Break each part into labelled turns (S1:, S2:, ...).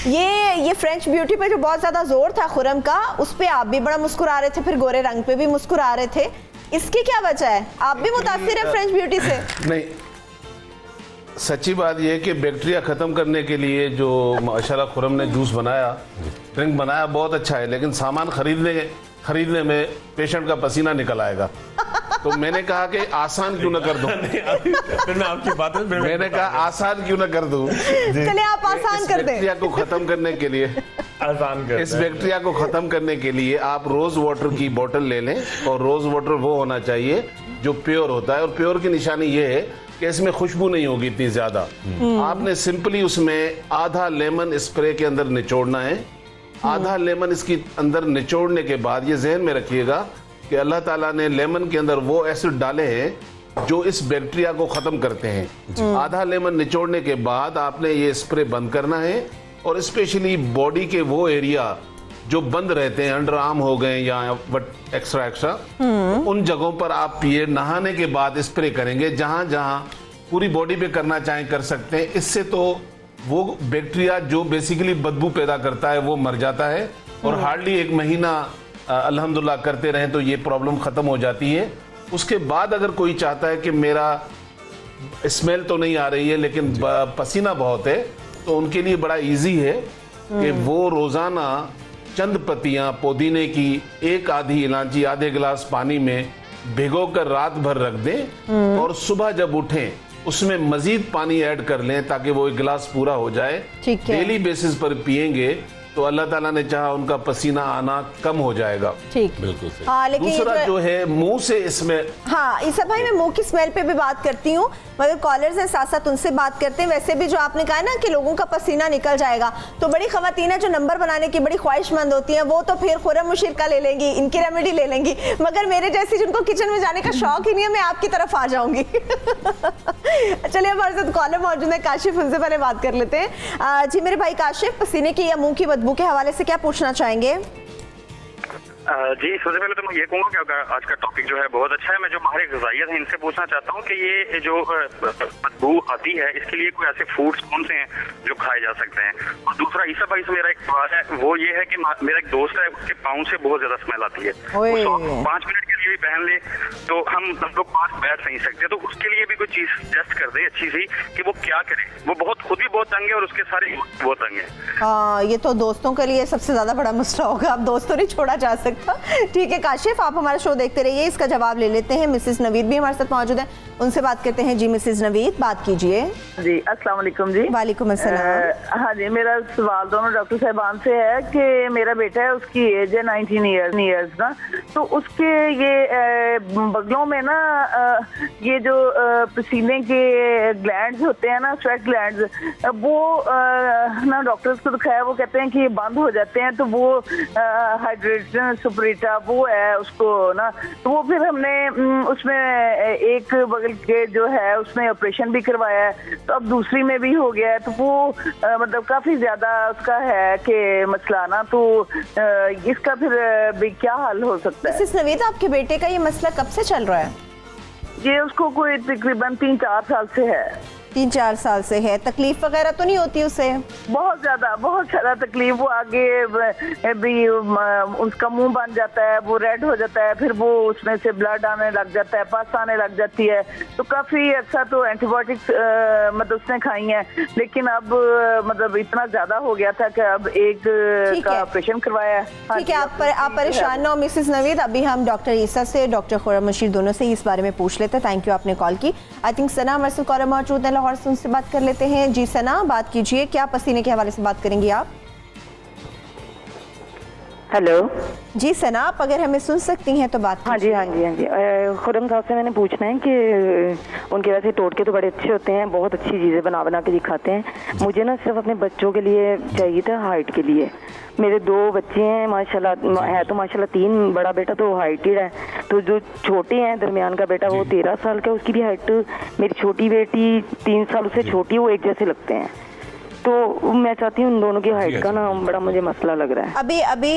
S1: ये French beauty पे जो बहुत ज्यादा जोर था खुरम का, उस पे आप भी बड़ा मुस्कुरा रहे थे, फिर गोरे रंग पे भी मुस्कुरा रहे थे, इसकी क्या वजह है? आप भी मुतासिर है फ्रेंच ब्यूटी से?
S2: नहीं, सच्ची बात यह है कि बैक्टीरिया खत्म करने के लिए जो माशाल्लाह खुरम ने जूस बनाया, ड्रिंक बनाया, बहुत अच्छा है, लेकिन सामान खरीदने में पेशेंट का पसीना निकल आएगा। तो मैंने कहा कि आसान क्यों ना कर दूं।
S3: फिर मैं आपकी बात में
S2: मैंने कहा आसान क्यों ना कर दूं।
S1: चलिए आप आसान कर दें।
S2: बैक्टीरिया को खत्म करने के लिए इस बैक्टीरिया को खत्म करने के लिए आप रोज वाटर की बोतल ले लें, और रोज वाटर वो होना चाहिए जो प्योर होता है, और प्योर की निशानी ये है कि इसमें खुशबू नहीं होगी इतनी ज्यादा। आपने सिंपली उसमें आधा लेमन स्प्रे के अंदर निचोड़ना है। आधा लेमन इसकी अंदर निचोड़ने के बाद ये जहन में रखिएगा कि अल्लाह ताला ने लेमन के अंदर वो एसिड डाले हैं जो इस बैक्टीरिया को खत्म करते हैं। आधा लेमन निचोड़ने के बाद आपने ये स्प्रे बंद करना है, और स्पेशली बॉडी के वो एरिया जो बंद रहते हैं, अंडर आर्म हो गए या एक्स्ट्रा उन जगहों पर आप ये नहाने के बाद स्प्रे करेंगे। जहां जहां पूरी बॉडी पे करना चाहें कर सकते हैं। इससे तो वो बैक्टीरिया जो बेसिकली बदबू पैदा करता है वो मर जाता है, और हार्डली 1 महीना अल्हम्दुलिल्लाह करते रहें तो ये प्रॉब्लम खत्म हो जाती है। उसके बाद अगर कोई चाहता है कि मेरा स्मेल तो नहीं आ रही है लेकिन पसीना बहुत है, तो उनके लिए बड़ा इजी है कि वो रोजाना चंद पत्तियां पुदीने की 1 आधी इलायची आधे गिलास पानी में भिगोकर रात भर रख दें, और सुबह जब उठें उसमें मजीद पानी ऐड कर लें ताकि वो 1 गिलास पूरा हो जाए। डेली बेसिस पर पिएंगे तो अल्लाह ताला ने चाहा उनका पसीना आना कम हो जाएगा।
S1: ठीक,
S3: बिल्कुल सही।
S1: हाँ, लेकिन
S2: दूसरा जो है मुंह से इसमें,
S1: हाँ ईसा भाई मैं मुंह की स्मेल पे भी बात करती हूँ, मगर कॉलर्स हैं साथ साथ उनसे बात करते हैं। वैसे भी जो आपने कहा ना कि लोगों का पसीना निकल जाएगा, तो बड़ी खवातीन है जो नंबर बनाने की बड़ी ख्वाहिशमंद होती हैं, वो तो फिर खुरम मुशीर का ले लेंगी, इनकी रेमेडी ले लेंगी, मगर मेरे जैसी जिनको किचन में जाने का शौक ही नहीं है, मैं आपकी तरफ आ जाऊंगी। चलिए हमारे साथ कॉलर मौजूद है काशिफ, उनसे पहले बात कर लेते हैं। जी मेरे भाई काशिफ, पसीने की या मुंह की बदबू के हवाले से क्या पूछना चाहेंगे?
S4: जी सबसे पहले तो मैं ये कहूँगा कि आज का टॉपिक जो है बहुत अच्छा है। मैं जो माहिर ग़िज़ाइयत है इनसे पूछना चाहता हूँ कि ये जो बदबू आती है इसके लिए कोई ऐसे फूड्स कौन से हैं जो खाए जा सकते हैं। और दूसरा ईसा भाई से मेरा एक सवाल है, वो ये है कि मेरा एक दोस्त है, उसके पाँव से बहुत ज्यादा स्मेल आती है। वो 5 मिनट के लिए भी पहन ले तो हम लोग पास बैठ नहीं सकते, तो उसके लिए भी कोई चीज सजेस्ट कर दे अच्छी सी कि वो क्या करे। वो खुद भी बहुत तंग है और उसके सारे बहुत तंग है।
S1: हाँ, ये तो दोस्तों के लिए सबसे ज्यादा बड़ा मसला होगा, अब दोस्तों नहीं छोड़ा जा सकता। ठीक है काशिफ, आप हमारा शो देखते रहिए, इसका जवाब ले लेते हैं। मिसेस नवीद भी हमारे साथ मौजूद है, उनसे बात करते हैं। जी मिसेस नवीद, बात कीजिए।
S5: जी अस्सलाम वालेकुम जी।
S1: वालेकुम अस्सलाम।
S5: हाँ जी, मेरा सवाल दोनों डॉक्टर साहबान से है कि मेरा बेटा है, उसकी एज है 19 ईयर्स ना, तो उसके ये बगलों में ना ये जो पसीने के ग्लैंड्स होते हैं ना, स्वेट ग्लैंड्स, वो ना डॉक्टर्स को दिखाया, वो कहते हैं कि ये बंद हो जाते हैं, तो वो हाइड्रेशन सुपरीटा वो है उसको ना, तो वो फिर हमने उसमें एक बगल के जो है उसमें ऑपरेशन भी करवाया है, तो अब दूसरी में भी हो गया है, तो वो मतलब काफी ज्यादा उसका है कि मसला ना, तो इसका फिर भी क्या हल हो सकता है?
S1: मिसेस नवीद, आपके बेटे का ये मसला कब से चल रहा है?
S5: ये उसको कोई तकरीबन 3-4 साल से है।
S1: 3-4 साल से है। तकलीफ वगैरह तो नहीं होती उसे? बहुत
S5: ज्यादा तकलीफ। वो आगे भी उसका मुंह बन जाता है, वो रेड हो जाता है, फिर वो उसमें से ब्लड आने लग जाता है, पस आने लग जाती है, तो काफी अच्छा तो एंटीबायोटिक्स मतलब उसने खाई है, लेकिन अब मतलब इतना ज्यादा हो गया था कि अब एक का ऑपरेशन करवाया है।
S1: ठीक है, आप परेशान ना हो मिसेस नवीद, अभी हम डॉक्टर ईसा से, डॉक्टर खुरम मुशीर दोनों से इस बारे में पूछ लेते हैं। थैंक यू, आपने कॉल की। आई थिंक सना हमारे साथ कॉलर मौजूद है और उनसे बात कर लेते हैं। जी सना, बात कीजिए, क्या पसीने के हवाले से बात करेंगी आप?
S6: हेलो
S1: जी सना, आप अगर हमें सुन सकती हैं तो बात कीजिए।
S6: हाँ जी खुरम साहब से मैंने पूछना है कि उनके वैसे टोटके तो बड़े अच्छे होते हैं, बहुत अच्छी चीज़ें बना के दिखाते हैं, मुझे ना सिर्फ अपने बच्चों के लिए चाहिए था, हाइट के लिए। मेरे 2 बच्चे हैं माशाल्लाह, है तो माशाल्लाह 3, बड़ा बेटा तो हाइटेड है, तो जो छोटे हैं दरमियान का बेटा वो 13 साल का, उसकी भी हाइट, मेरी छोटी बेटी 3 साल उससे छोटी, वो एक जैसे लगते हैं, तो मैं चाहती हूँ उन दोनों की हाइट का ना बड़ा मुझे मसला लग रहा है।
S1: अभी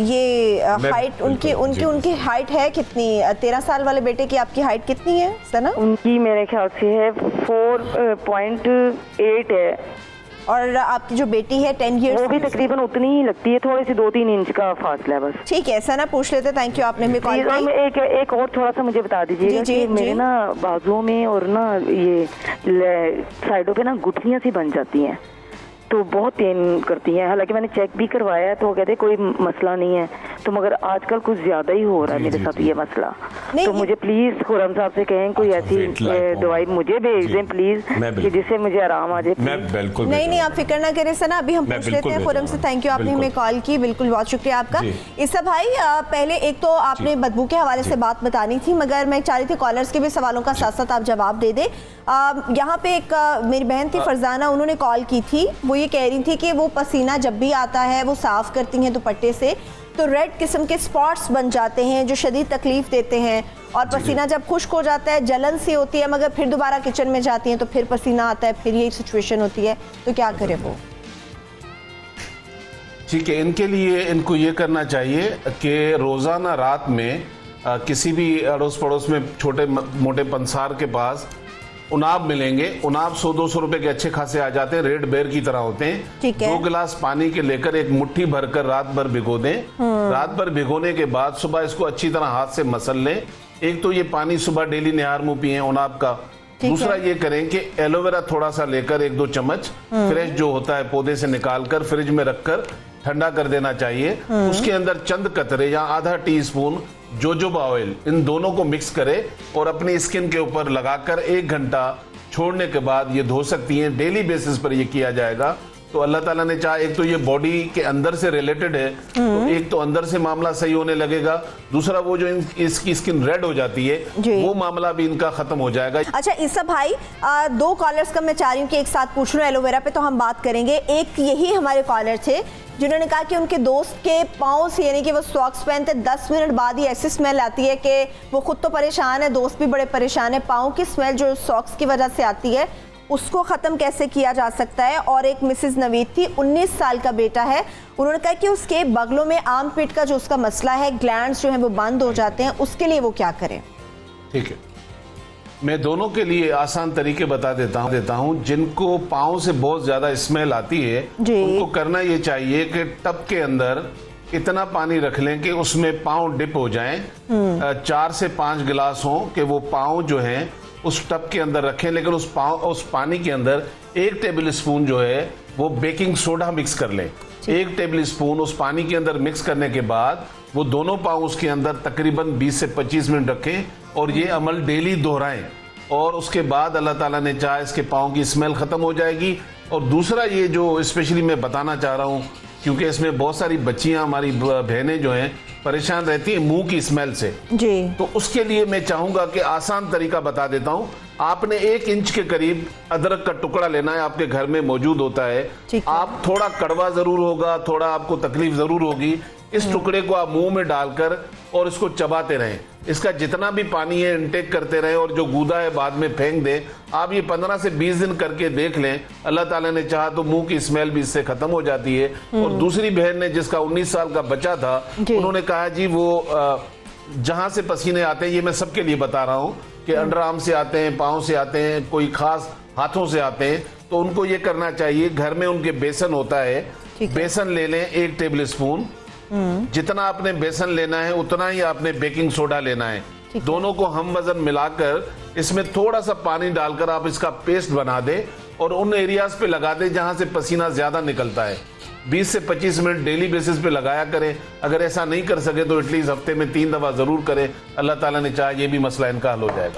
S1: ये हाइट उनकी हाइट है कितनी? 13 साल वाले बेटे की आपकी हाइट कितनी है सना?
S6: उनकी मेरे ख्याल से है 4.8 है।
S1: और आपकी जो बेटी है 10
S6: वो भी
S1: ईयर्स,
S6: तकरीबन उतनी ही लगती है, थोड़ी सी 2-3 इंच का फासला है बस।
S1: ठीक है, ऐसा ना पूछ लेते। थैंक यू, आपने हमें कॉल
S6: प्लीज मैम,
S1: की।
S6: एक और थोड़ा सा मुझे बता दीजिएगा
S1: जी,
S6: कि
S1: जी,
S6: मेरे
S1: जी।
S6: ना बाजुओं में और ना ये साइडों पे ना गुठलियां सी बन जाती हैं, तो बहुत पेन करती हैं। हालांकि मैंने चेक भी करवाया है तो वो कहते हैं कोई मसला नहीं है, तो मगर आजकल कुछ ज्यादा ही हो रहा है मेरे साथ ये मसला।
S1: नहीं,
S6: तो मुझे प्लीज खुरम साहब से कहें कोई
S3: अच्छा,
S6: ऐसी
S3: वेट लाइफ
S6: दवाई मुझे भेज दें प्लीज,
S3: मैं
S6: कि
S3: बिल्कुल-
S6: जिससे मुझे आराम आ जाए।
S3: मैं बिल्कुल
S1: नहीं, आप फिक्र ना करें सना, अभी हम
S3: मैं
S1: पूछ
S3: बिल्कुल
S1: लेते हैं खुरम से।
S3: भेजूंगा।
S1: थैंक यू, आपने
S3: बिल्कुल।
S1: हमें कॉल की। बिल्कुल, बहुत शुक्रिया आपका।
S3: जी।
S1: ईसा भाई, पहले एक तो आपने बदबू के हवाले से बात बतानी थी, मगर मैं चाह रही थी कॉलर्स के भी सवालों का साथ साथ आप जवाब दे दें। यहाँ पे एक मेरी बहन थी फरजाना, उन्होंने कॉल की थी। वो ये कह रही थी कि वो पसीना जब भी आता है वो साफ करती हैं दुपट्टे से, तो रेड किस्म के स्पॉट्स बन जाते हैं जो शदीद तकलीफ देते हैं, और पसीना जब खुश्क हो जाता है जलन सी होती है, मगर फिर दोबारा किचन में जाती हैं तो फिर पसीना आता है, फिर यही सिचुएशन होती है, तो क्या करे वो?
S2: ठीक है, इनके लिए इनको ये करना चाहिए कि रोज़ाना रात में किसी भी अड़ोस पड़ोस में छोटे मोटे पंसार के पास उनाब मिलेंगे। उनाब 100-200 रुपए के अच्छे खासे आ जाते हैं, रेड बेर की तरह होते हैं।
S1: ठीक है।
S2: 2 गिलास पानी के लेकर एक मुट्ठी भरकर रात भर भिगो दें। रात भर भिगोने के बाद सुबह इसको अच्छी तरह हाथ से मसल लें। एक तो ये पानी सुबह डेली निहार मुंह पिए उनाब का।
S1: ठीक
S2: दूसरा
S1: है।
S2: ये करें कि एलोवेरा थोड़ा सा लेकर 1-2 चम्मच फ्रेश जो होता है पौधे से निकालकर फ्रिज में रखकर ठंडा कर देना चाहिए। उसके अंदर चंद कतरे या आधा टीस्पून जोजोबा ऑयल, इन दोनों को मिक्स करें और अपनी स्किन के ऊपर लगाकर 1 घंटा छोड़ने के बाद ये धो सकती हैं। डेली बेसिस पर ये किया जाएगा तो अल्लाह ताला ने चाहा, एक तो ये बॉडी के अंदर से रिलेटेड है, तो एक तो अंदर से मामला सही होने लगेगा, दूसरा वो जो इसकी स्किन रेड हो जाती
S1: जी।
S2: है वो मामला भी इनका खत्म हो जाएगा।
S1: अच्छा ईसा भाई, 2 कॉलर्स का मैं चाह रही हूँ कि एक साथ पूछ लूँ। एलोवेरा पे तो हम बात करेंगे। एक यही हमारे कॉलर थे जिन्होंने कहा कि उनके दोस्त के पाँव से, यानी कि वो सॉक्स पहनते 10 मिनट बाद ही ऐसी स्मेल आती है कि वो खुद तो परेशान है, दोस्त भी बड़े परेशान है। पाँव की स्मेल जो सॉक्स की वजह से आती है उसको ख़त्म कैसे किया जा सकता है? और एक मिसेस नवीद थी, 19 साल का बेटा है, उन्होंने कहा कि उसके बगलों में आर्म पिट का जो उसका मसला है, ग्लैंड्स जो है वो बंद हो जाते हैं, उसके लिए वो क्या करें?
S2: ठीक है, मैं दोनों के लिए आसान तरीके बता देता हूं। जिनको पाँव से बहुत ज्यादा स्मेल आती है
S1: जी।
S2: उनको करना ये चाहिए कि टब के अंदर इतना पानी रख लें कि उसमें पाँव डिप हो जाएं। 4 से 5 गिलास हो कि वो पाँव जो हैं उस टब के अंदर रखें, लेकिन उस पानी के अंदर 1 टेबल स्पून जो है वो बेकिंग सोडा मिक्स कर लें। 1 टेबल स्पून उस पानी के अंदर मिक्स करने के बाद वो दोनों पाँव उसके अंदर तकरीबन 20 से 25 मिनट रखें और ये अमल डेली दोहराएं, और उसके बाद अल्लाह ताला ने चाहा इसके पाँव की स्मेल खत्म हो जाएगी। और दूसरा ये जो स्पेशली मैं बताना चाह रहा हूँ, क्योंकि इसमें बहुत सारी बच्चियां हमारी बहनें जो हैं परेशान रहती हैं मुंह की स्मेल से,
S1: जी।
S2: तो उसके लिए मैं चाहूंगा कि आसान तरीका बता देता हूं। आपने 1 इंच के करीब अदरक का टुकड़ा लेना है, आपके घर में मौजूद होता है।
S1: ठीक है।
S2: आप थोड़ा कड़वा जरूर होगा, थोड़ा आपको तकलीफ जरूर होगी, इस टुकड़े को आप मुंह में डालकर और इसको चबाते रहें। इसका जितना भी पानी है इनटेक करते रहें और जो गूदा है बाद में फेंक दें। आप ये 15 से 20 दिन करके देख लें, अल्लाह ताला ने चाहा तो मुंह की स्मेल भी इससे खत्म हो जाती है। और दूसरी बहन ने, जिसका 19 साल का बच्चा था, उन्होंने कहा जी वो जहां से पसीने आते हैं, ये मैं सबके लिए बता रहा हूं कि अंडर आर्म से आते हैं, पाँव से आते हैं, कोई खास हाथों से आते हैं, तो उनको ये करना चाहिए, घर में उनके बेसन होता है, बेसन ले लें 1 टेबल स्पून। जितना आपने बेसन लेना है उतना ही आपने बेकिंग सोडा लेना है। दोनों को हम वजन मिलाकर इसमें थोड़ा सा पानी डालकर आप इसका पेस्ट बना दें और उन एरियाज पे लगा दें जहां से पसीना ज्यादा निकलता है। 20 से 25 मिनट डेली बेसिस पे लगाया करें। अगर ऐसा नहीं कर सके तो एटलीस्ट हफ्ते में 3 दफा जरूर करें। अल्लाह ताला ने चाहा ये भी मसला इनका हल हो जाएगा।